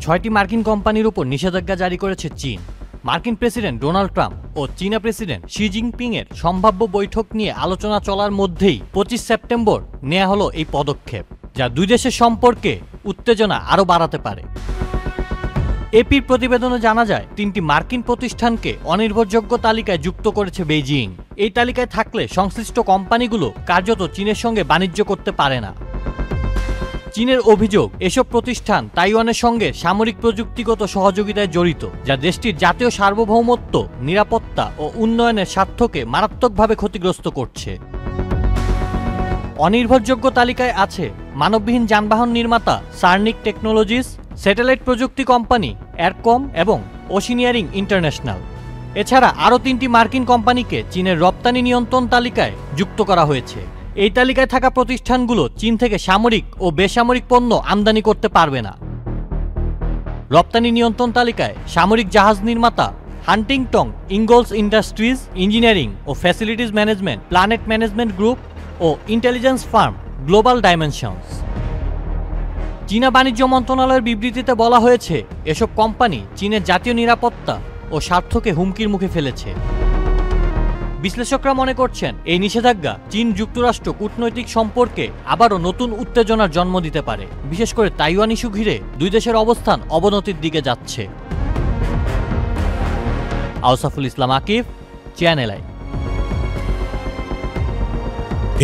6টি মার্কিন কোম্পানির উপর নিষেধাজ্ঞা জারি করেছে চীন। মার্কিন প্রেসিডেন্ট ডোনাল্ড ট্রাম্প ও চীনা প্রেসিডেন্ট শি জিনপিং এর সম্ভাব্য বৈঠক নিয়ে আলোচনা চলার মধ্যেই 25 সেপ্টেম্বর নেওয়া হলো এই পদক্ষেপ, যা দুই দেশের সম্পর্কে উত্তেজনা আরও বাড়াতে পারে। এপির প্রতিবেদনে জানা যায় 3টি মার্কিন প্রতিষ্ঠানকে অনির্ভরযোগ্য তালিকায় যুক্ত করেছে বেইজিং। এই তালিকায় থাকলে সংশ্লিষ্ট কোম্পানিগুলো কার্যত চীনের সঙ্গে বাণিজ্য করতে পারে না। চীনের অভিযোগ, এসব প্রতিষ্ঠান তাইওয়ানের সঙ্গে সামরিক প্রযুক্তিগত সহযোগিতায় জড়িত, যা দেশটির জাতীয় সার্বভৌমত্ব, নিরাপত্তা ও উন্নয়নের স্বার্থকে মারাত্মকভাবে ক্ষতিগ্রস্ত করছে। অনির্ভরযোগ্য তালিকায় আছে মানববিহীন যানবাহন নির্মাতা সার্নিক টেকনোলজিস, স্যাটেলাইট প্রযুক্তি কোম্পানি এয়ারকম এবং ওশিনিয়ারিং ইন্টারন্যাশনাল। এছাড়া আরও 3টি মার্কিন কোম্পানিকে চীনের রপ্তানি নিয়ন্ত্রণ তালিকায় যুক্ত করা হয়েছে। এই তালিকায় থাকা প্রতিষ্ঠানগুলো চীন থেকে সামরিক ও বেসামরিক পণ্য আমদানি করতে পারবে না। রপ্তানি নিয়ন্ত্রণ তালিকায় সামরিক জাহাজ নির্মাতা হান্টিংটন ইঙ্গলস ইন্ডাস্ট্রিজ, ইঞ্জিনিয়ারিং ও facilities management, Planet Management Group ও ইন্টেলিজেন্স ফার্ম গ্লোবাল ডাইমেনশনস। চীনা বাণিজ্য মন্ত্রণালয়ের বিবৃতিতে বলা হয়েছে, এসব কোম্পানি চীনের জাতীয় নিরাপত্তা ও স্বার্থকে হুমকির মুখে ফেলেছে। বিশ্লেষকরা মনে করছেন, এই নিষেধাজ্ঞা চীন যুক্তরাষ্ট্র কূটনৈতিক সম্পর্কে আবারও নতুন উত্তেজনার জন্ম দিতে পারে, বিশেষ করে তাইওয়ান ইস্যু ঘিরে দুই দেশের অবস্থান অবনতির দিকে যাচ্ছে। Ausaful Islam Akib, Channel I.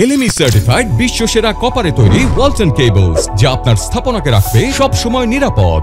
LME certified বিশ্বসেরা কপারে তৈরি ওয়ালটন কেবলস, যা আপনার স্থাপনাকে রাখবে সব সময় নিরাপদ।